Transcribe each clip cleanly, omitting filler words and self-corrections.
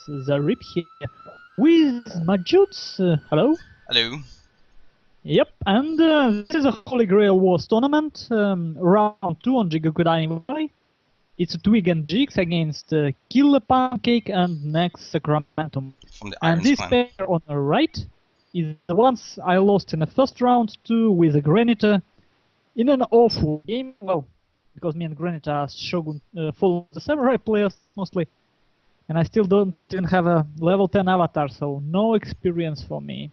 the Rip here with Majuts. Hello. Hello. Yep, and this is a Holy Grail War tournament, round 2 on Jigakudain Valley. It's a TwiG and Jigs against KillerpancakePL and next Sacramentum. From the And IRONS this clan. pair on the right is the ones I lost in the first round to with a Granita in an awful game. Well, because me and Granita are Shogun follow the samurai players mostly, and I still don't even have a level 10 avatar, so no experience for me.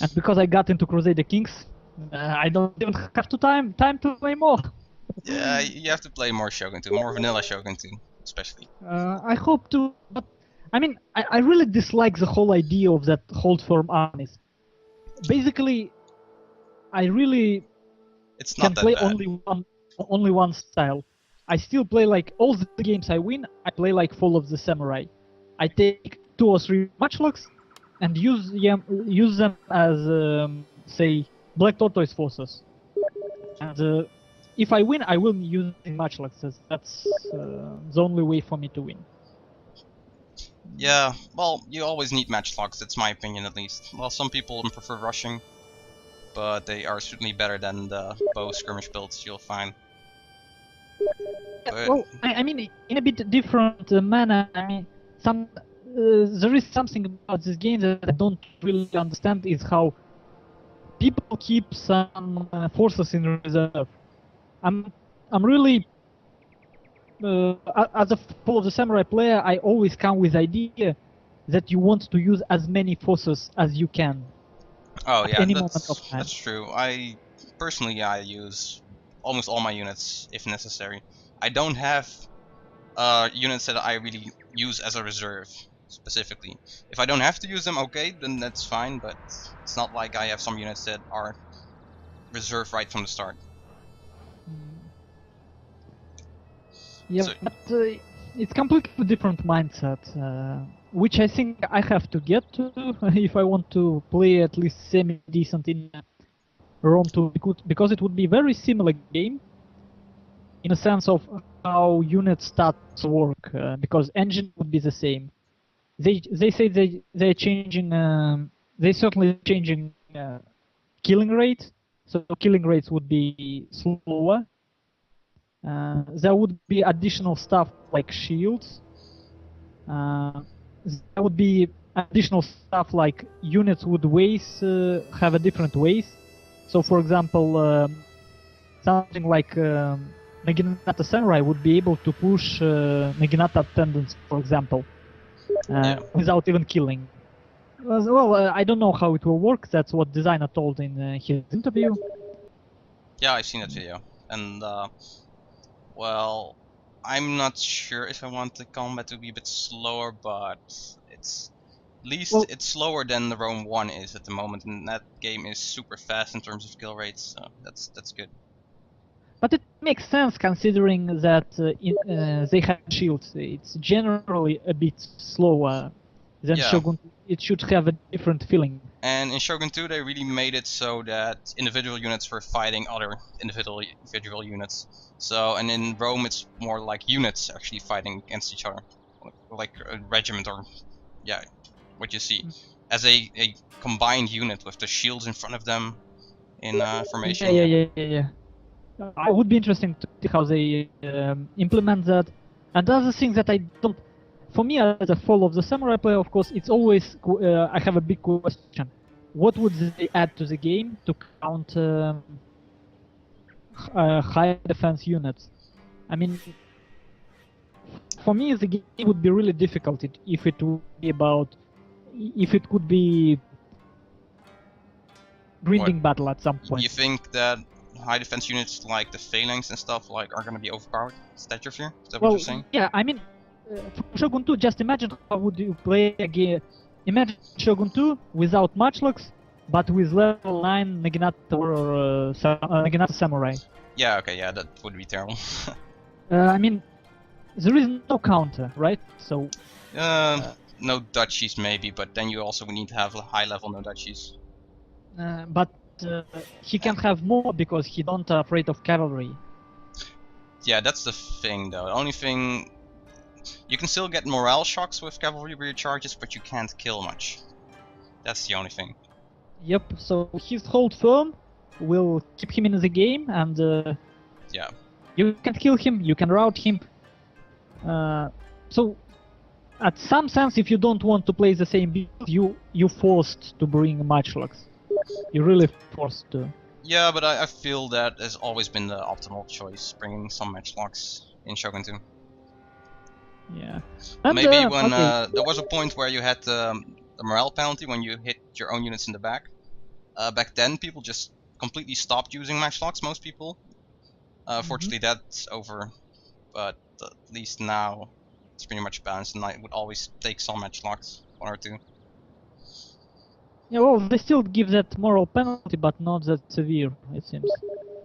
And because I got into Crusader Kings, I don't even have time to play more. Yeah, you have to play more Shogun 2, more vanilla Shogun 2, especially. I hope to, but I mean, I really dislike the whole idea of that hold firm armies. Basically, I really It's can not that play bad. only one style. I still play like all the games I win. I play like Fall of the Samurai. I take 2 or 3 matchlocks and use them as say Black Tortoise forces. And if I win, I will use matchlocks. That's the only way for me to win. Yeah, well, you always need matchlocks, that's my opinion at least. Well, some people prefer rushing, but they are certainly better than the bow skirmish builds you'll find. But Well, I mean, in a bit different manner. I mean, there is something about this game that I don't really understand is how people keep some forces in reserve. I'm really as a Fall of the Samurai player, I always come with the idea that you want to use as many forces as you can. oh at yeah, any moment of time. that's true. I use almost all my units if necessary. I don't have units that I really use as a reserve specifically. If I don't have to use them, okay, then that's fine. But it's not like I have some units that are reserved right from the start. Yeah, So, but it's completely different mindset, which I think I have to get to if I want to play at least semi-decent in Rome 2, because it would be a very similar game in a sense of how unit stats work, because engine would be the same. They say they're changing, they're certainly changing killing rate, so killing rates would be slower. There would be additional stuff like shields. There would be additional stuff like units would have a different ways. So, for example, something like Naginata Samurai would be able to push Naginata attendants, for example, without even killing. Well, I don't know how it will work. That's what designer told in his interview. yeah, I've seen that video, and well, I'm not sure if I want the combat to be a bit slower, but it's at least it's slower than the Rome 1 is at the moment, and that game is super fast in terms of kill rates, so that's good. But it makes sense considering that they have shields. It's generally a bit slower than Shogun. It should have a different feeling. And in Shogun 2 they really made it so that individual units were fighting other individual units. So, and in Rome it's more like units actually fighting against each other. Like a regiment, or yeah, what you see. As a combined unit with the shields in front of them in formation. Yeah. It would be interesting to see how they implement that. And the other thing that I don't, for me as a Fall of the Samurai player, of course, it's always I have a big question: what would they add to the game to count high defense units? I mean, for me, the game would be really difficult if it would be about, if it could be grinding battle at some point. You think that high defense units like the phalanx and stuff like are gonna be overpowered? Is that your fear? Is that what you're saying? Yeah, I mean, for Shogun 2, just imagine how would you play a game. Imagine Shogun 2 without matchlocks, but with level 9 Naginata or Naginata Samurai. Yeah, okay, yeah, that would be terrible. I mean, there is no counter, right? So. No duchies maybe, but then you also need to have a high level no duchies. But he can have more because he don't afraid of cavalry. Yeah, that's the thing though. The only thing You can still get morale shocks with cavalry recharges, but you can't kill much. That's the only thing. Yep, so his hold firm will keep him in the game, and Yeah. you can kill him, you can rout him. So, at some sense, if you don't want to play the same build, you forced to bring matchlocks. You're really forced to. Yeah, but I feel that has always been the optimal choice, bringing some matchlocks in Shogun 2. Yeah. And, Maybe when okay. there was a point where you had the morale penalty when you hit your own units in the back. Back then, people just completely stopped using matchlocks, most people. Fortunately, that's over, but at least now it's pretty much balanced, and I would always take some matchlocks, 1 or 2. Yeah, well, they still give that moral penalty, but not that severe, it seems.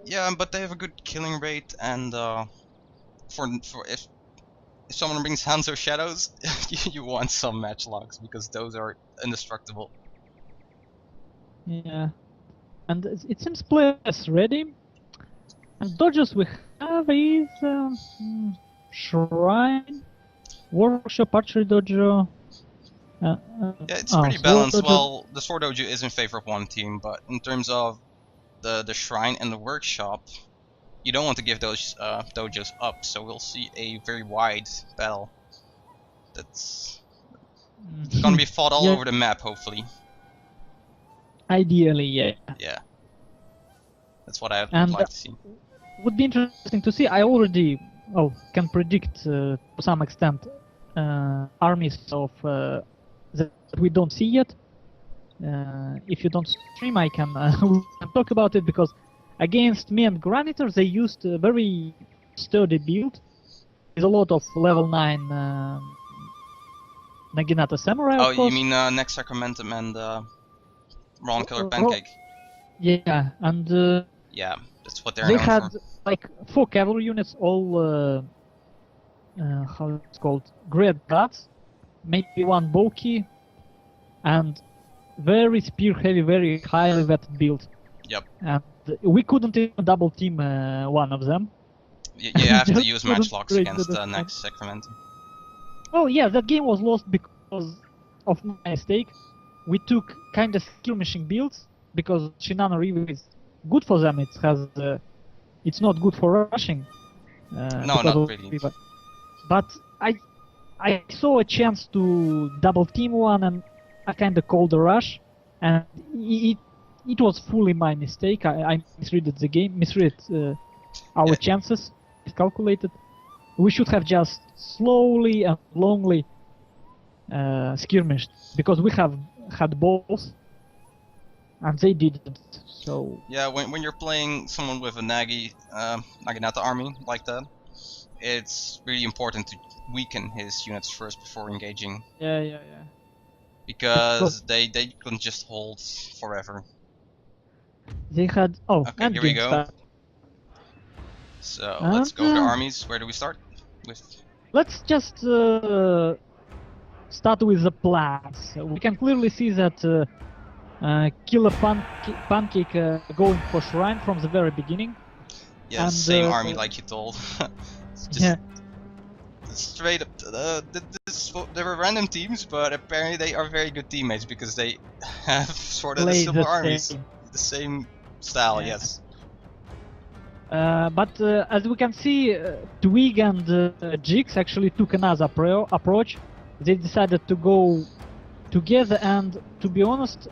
Yeah, but they have a good killing rate, and for if someone brings Hands of Shadows, you want some matchlocks because those are indestructible. Yeah. And it seems players ready. And dodges we have is Shrine, Workshop, Archery Dojo. Yeah, it's pretty Sword balanced. Dojo. Well, the Sword Dojo is in favor of one team, but in terms of the Shrine and the Workshop, you don't want to give those dojos up, so we'll see a very wide battle. That's gonna be fought all Yeah. over the map, hopefully. Ideally, yeah. Yeah. That's what I would And like to see. would be interesting to see. I already can predict to some extent armies of that we don't see yet. If you don't stream, I can we can talk about it, because against me and Granitor they used a very sturdy build with a lot of level 9 Naginata Samurai. Oh, of course. you mean next Sacramentum and Ron Killer Pancake? Yeah, and Yeah, that's what they're they known had for. like 4 cavalry units, all how it's called, great guards, maybe 1 Boki, and very spear heavy, very highly vetted build. Yep. And we couldn't even double team one of them. You have to Just use couldn't matchlocks break against the next Sacramentum. Oh yeah, that game was lost because of my mistake. We took kind of skirmishing builds because Shinano River is good for them. It has, it's not good for rushing. No, not really. River. But I saw a chance to double team one, and I kind of called the rush, and it was fully my mistake. I misread the game, misread our chances, miscalculated. We should have just slowly and longly skirmished, because we have had balls and they didn't. So yeah, when you're playing someone with a Naginata army like that, it's really important to weaken his units first before engaging. Yeah. Because they couldn't just hold forever. They had okay, here we go. Start. So let's go with the armies. Where do we start? Let's just start with the plans. We can clearly see that KillerpancakePL going for Shrine from the very beginning. Yeah, and, same army like you told. Yeah. Straight up, they were random teams, but apparently they are very good teammates because they have sort of similar armies. The same style, yeah. Yes. But as we can see, TwiG and Jix actually took another approach. They decided to go together, and to be honest,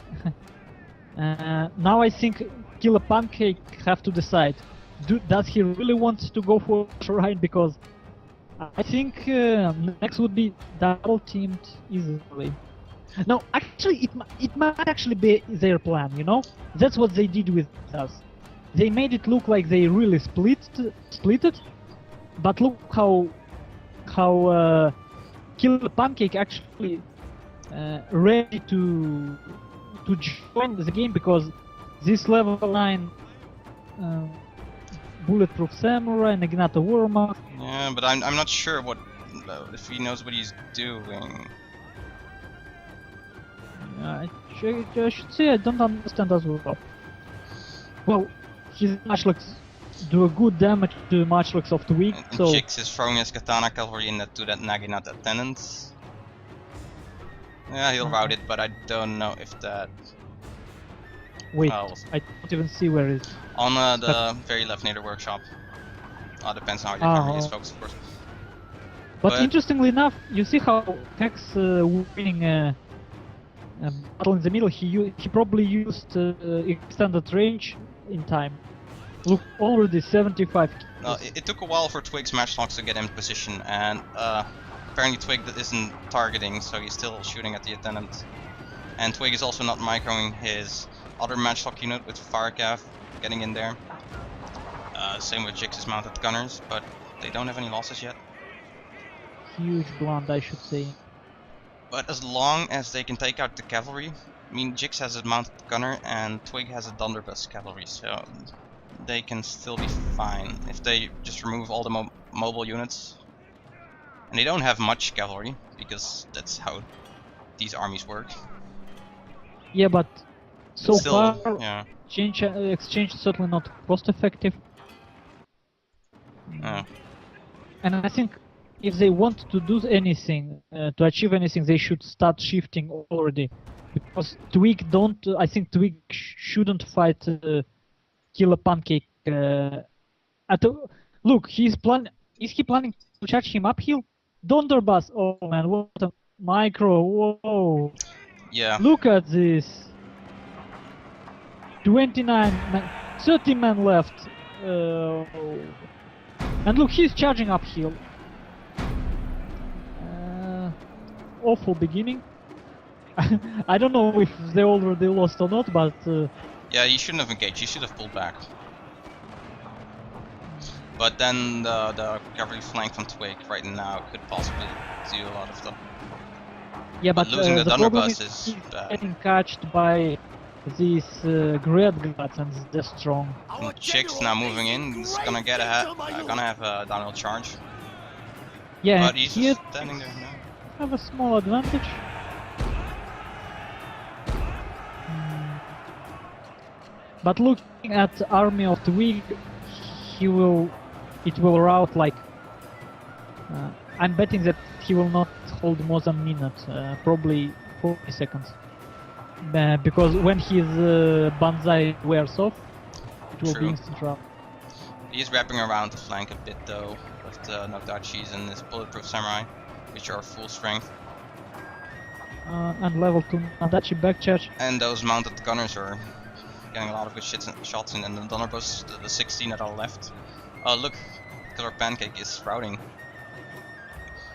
now I think KillerpancakePL have to decide. Does he really want to go for Shrine? Because I think next would be double teamed easily. No, actually, it might actually be their plan. You know, that's what they did with us. They made it look like they really split it, but look how KillerpancakePL actually ready to join the game, because this level 9 bulletproof samurai, Naginata Warma. Yeah, but I'm not sure what if he knows what he's doing. I should say I don't understand as well. Well, his matchlocks do a good damage to Matchlocks of TwiG. And So Jix is throwing his katana cavalry in to that Naginata attendant. Yeah, he'll route it, but I don't know if that... wait, Oh, I don't even see where it is. on the very left near the workshop. Depends on how your cavalry is focused, of course. But interestingly enough, you see how Hex winning a battle in the middle, he probably used extended range in time. Look, already 75 kills. It took a while for TwiG's matchlocks to get in position, and apparently TwiG isn't targeting, so he's still shooting at the attendant. And TwiG is also not microing his other matchlock unit with Firecav getting in there. Same with Jix's mounted gunners, but they don't have any losses yet. Huge blunt, I should say. But as long as they can take out the cavalry, I mean, Jix has a mounted gunner and TwiG has a Dunderbuss cavalry, so they can still be fine if they just remove all the mobile units. And they don't have much cavalry, because that's how these armies work. Yeah, but so still, far, yeah. exchange is certainly not cost effective. And I think if they want to do anything, to achieve anything, they should start shifting already. Because TwiG don't, I think TwiG shouldn't fight KillerPancake. Look, is he planning to charge him uphill? Dunderbuss, oh man, what a micro, whoa. Yeah. Look at this. 29 men, 30 men left. And look, he's charging uphill. Awful beginning. I don't know if they already lost or not, but... yeah, you shouldn't have engaged, you should have pulled back. But then the cavalry flank from TwiG right now could possibly do a lot of stuff. Yeah, but losing the Dunderbuss is bad. Getting catched by these great guts and they're strong. Jix now moving in, he's gonna get gonna have a downhill charge. Yeah, but he's just standing there now. Have a small advantage. But looking at army of TwiG, it will rout like... I'm betting that he will not hold more than a minute, probably 40 seconds. Because when his banzai wears off, it will be instant rout. He's wrapping around the flank a bit though, with the Nodachis and his bulletproof samurai, which are full strength. And level 2 Nodachi backcharge. And those mounted gunners are getting a lot of good shots in, and the Dunderbuss, the 16 that are left. Oh look, KillerPancake is routing.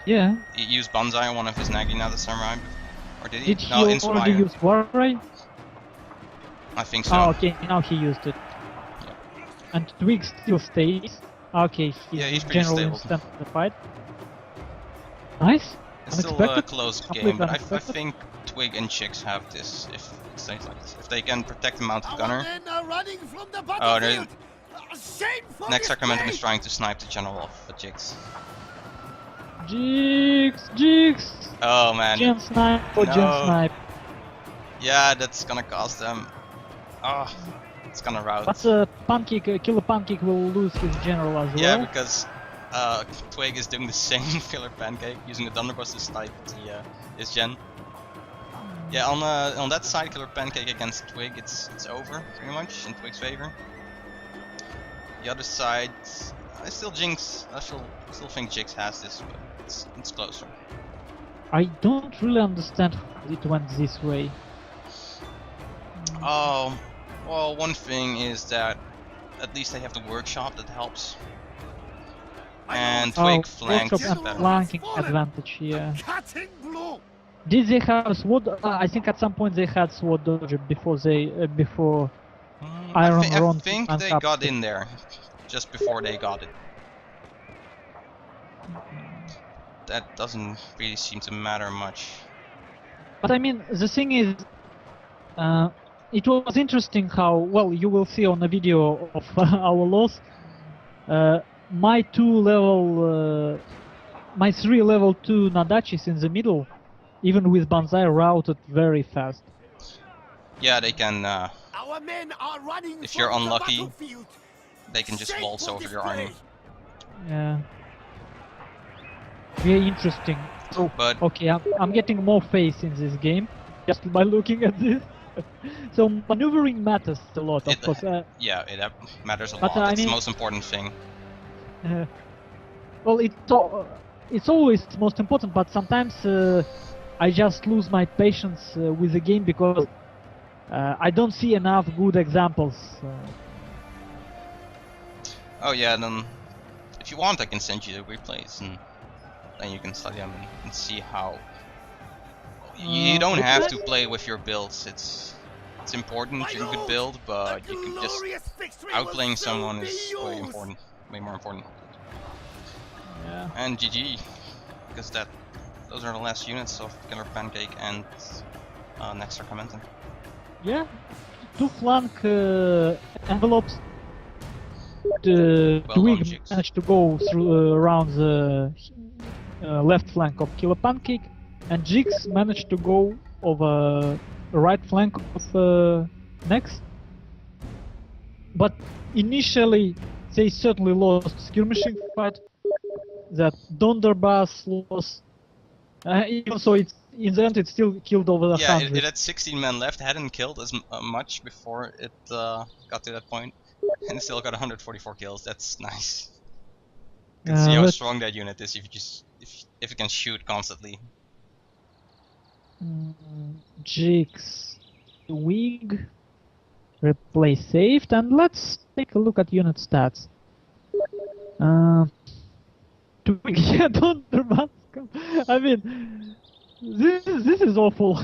Yeah. He used Banzai on one of his Naginata samurai, or did he? Did No, he Inspire. already use War Ray? I think so. Oh, okay, now he used it. Yeah. And TwiG still stays. Okay, he's pretty generally stable. instant in the fight. Nice. It's still a close game, but I think TwiG and Jix have this if it stays like this. If they can protect the mounted gunner. Oh, next Sacramentum is trying to snipe the general of Jix. Jix! Oh man. Gen snipe for No. Gen snipe. Yeah, that's gonna cost them. Oh, it's gonna rout. But KillerPancake will lose his general as well. Yeah, because TwiG is doing the same KillerPancake, using the Dunderbuss to snipe his gen. Yeah, on that side, KillerPancake against TwiG, it's over pretty much in TwiG's favor. The other side, I still still think Jix has this, but it's closer. I don't really understand how it went this way. Oh, well, one thing is that at least they have the workshop that helps. And TwiG flanks workshop and better. flanking advantage, yeah. Did they have sword? I think at some point they had sword dodge before Iron I Ron think and they Cap. got in there just before they got it. That doesn't really seem to matter much. But I mean, the thing is, it was interesting how, well, you will see on the video of our loss, my 3 level 2 Nadachis in the middle, even with Banzai, routed very fast. Yeah, they can, Our men are running if you're unlucky, they can just waltz over your army. Yeah. Very interesting. So, But okay, I'm getting more face in this game just by looking at this. So maneuvering matters a lot, of course. yeah, it matters a but, lot. I That's the mean- most important thing. Well, it's always most important, but sometimes I just lose my patience with the game because I don't see enough good examples. Oh yeah, then if you want, I can send you the replays, and then you can study them and see how. You don't have to play with your builds. It's important you're a good build, but you can just outplaying someone is way important, way more important. Yeah. And GG, because those are the last units of Killer Pancake and next Sacramentum. Yeah, 2 flank envelopes. The Well done, TwiG Jigs. managed to go through around the left flank of Killer Pancake, and Jigs managed to go over the right flank of next. But initially, they certainly lost skirmishing fight. That Donderbass lost. Even so, it's in the end it still killed over the Yeah, 100. it had 16 men left. Hadn't killed as much before it got to that point, and it still got 144 kills. That's nice. You can see how strong that unit is if you just if it can shoot constantly. Jigs, TwiG, replay saved, and let's take a look at unit stats. TwiG, yeah, Donderbass. I mean, this is awful.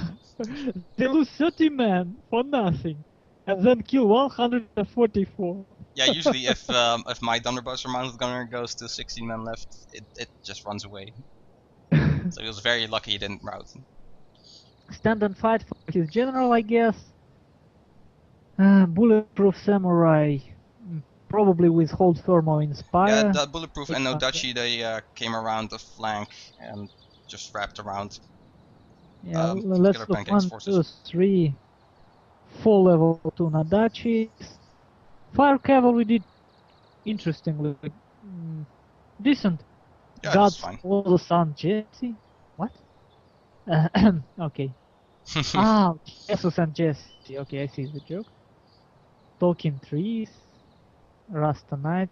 They lose 30 men for nothing, and then kill 144. Yeah, usually if my Thunderbuster mounted gunner goes to 16 men left, it just runs away. So he was very lucky he didn't rout. Stand and fight for his general, I guess. Bulletproof Samurai, probably with Hold Firm or Inspire. Yeah, that Bulletproof and no Duchy, they came around the flank and just wrapped around. Yeah, let's Killer look. Pancake's 1, forces. 2, 3, 4 level 2 Nadachis. Fire Cavalry did interestingly. Decent. Yeah, Gods that's fine. for the Sun Jesse. What? Okay. Jesus and Jesse. Okay, I see the joke. Talking trees. Rasta Knight.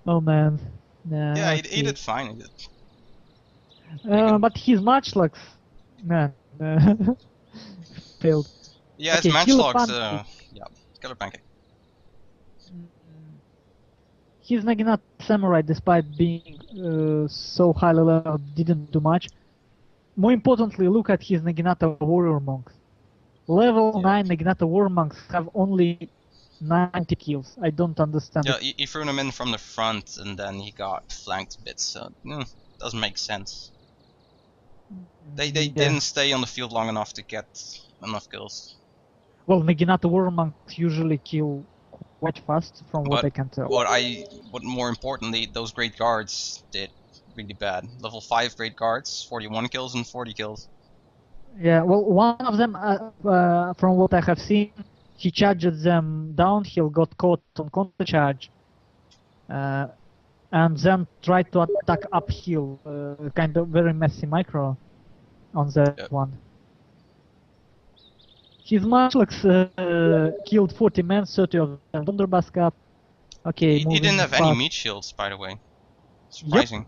Oh man. Yeah, he okay. did fine. He did. But his matchlocks, man, failed. Yeah, Okay, it's Killer matchlogs. Pancake. Yeah, Killer Pancake. His Naginata Samurai, despite being so highly level, didn't do much. More importantly, look at his Naginata Warrior Monks. Level 9 Naginata Warrior Monks have only 90 kills. I don't understand Yeah, it. he threw them in from the front and then he got flanked a bit, so doesn't make sense. They didn't stay on the field long enough to get enough kills. Well, Naginata Warrior Monks usually kill quite fast, from what I can tell. What more importantly, those Great Guards did really bad. Level 5 Great Guards, 41 kills and 40 kills. Yeah, well, one of them, from what I have seen, he charged them downhill, got caught on counter charge, and then tried to attack uphill. Kind of very messy micro on that one. His matchlocks killed 40 men, 30 of them Donderbass Cup. Okay, He moving didn't have fast. any meat shields, by the way. Surprising.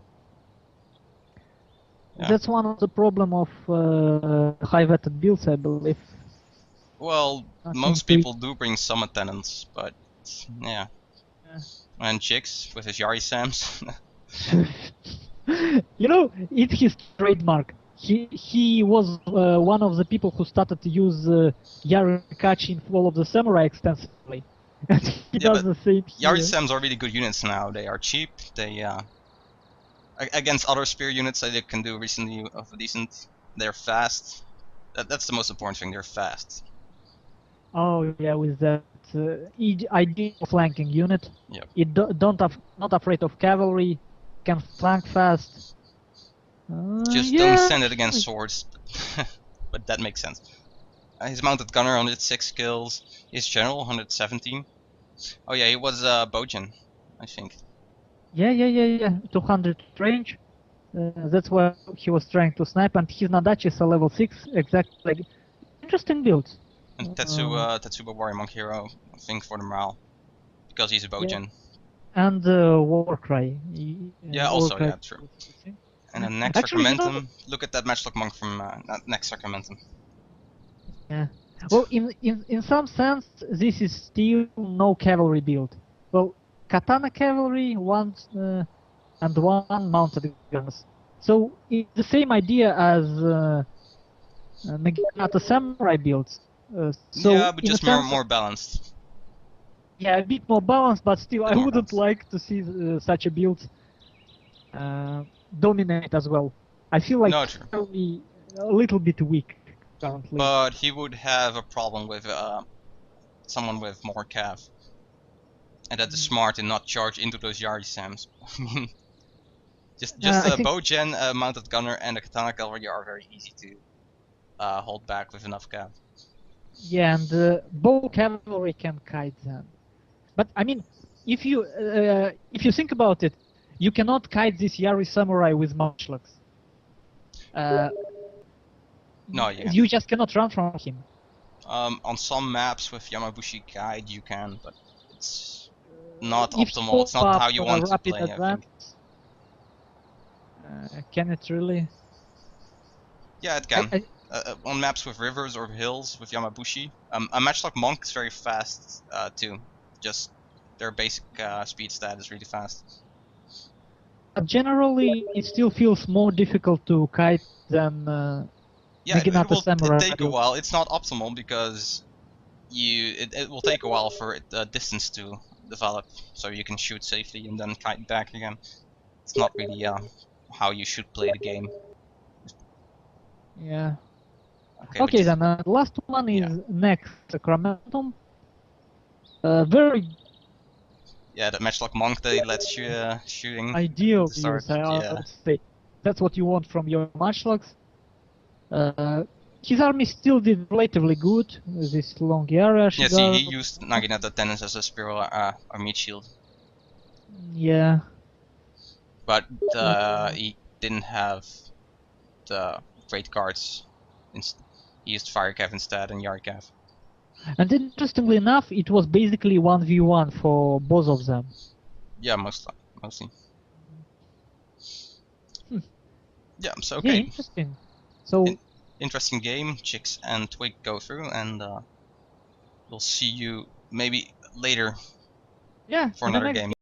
Yeah. That's one of the problem of high vetted builds, I believe. Well, most people do bring some attendants, but yeah. And Chicks with his Yari Sams. You know, it's his trademark. He was one of the people who started to use Yarikachi in Fall of the Samurai extensively. And he does the same here. Yari Sams are really good units now. They are cheap. They against other spear units that they can do recently of a decent. They're fast. That's the most important thing. They're fast. Oh yeah, with that ideal flanking unit. Yep. It not afraid of cavalry, can flank fast. Just don't send it against swords, but that makes sense. His mounted gunner 106 kills. His general 117. Oh yeah, he was Bojan, I think. Yeah. 200 range. That's why he was trying to snipe, and his Nadachi is a level 6, exactly. Like, interesting build. And Tetsuba Warrior Monk Hero, I think, for the morale. Because he's a Bojan. And Warcry. Yeah, also, Warcry. yeah, true. And then next Actually, Sacramentum, look at that Matchlock Monk from next Sacramentum. Yeah. Well, in some sense, this is still no cavalry build. Well, katana cavalry, and one mounted guns. So it's the same idea as Naginata Samurai builds. So Yeah, but in just a sense, more balanced. Yeah, a bit more balanced, but still, I more wouldn't balanced. like to see such a build dominate as well. I feel like No, true. cavalry a little bit weak currently. But he would have a problem with someone with more cav. And that is smart and not charge into those Yari Sams. I mean, just a Bojan, a mounted gunner, and a katana cavalry are very easy to hold back with enough cav. Yeah, and bow cavalry can kite them. But I mean, if you think about it, you cannot kite this Yari Samurai with matchlocks. No, you just cannot run from him. On some maps with Yamabushi Guide you can, but it's not optimal. It's not how you want to play, I think. Can it really? Yeah, it can. On maps with rivers or hills with Yamabushi. A Matchlock Monk is very fast too. Just their basic speed stat is really fast. Generally, it still feels more difficult to kite than yeah, it will take a while. It's not optimal because it will take a while for distance to develop, so you can shoot safely and then kite back again. It's not really how you should play the game. Yeah. Okay, then the last one is next Sacramentum. Very. Yeah, the Matchlock Monk that lets you shooting. Ideal use, I would say. That's what you want from your Matchlocks. His army still did relatively good with this long area. Yeah, see, he used Naginata Tennis as a Spiral army shield. Yeah. But he didn't have the great cards. He used Fire Cav instead and Yard Cav. And interestingly enough, it was basically 1v1 for both of them. Yeah, mostly. Yeah, so okay. Yeah, interesting. So interesting game. Chicks and TwiG go through, and we'll see you maybe later. Yeah, for another game.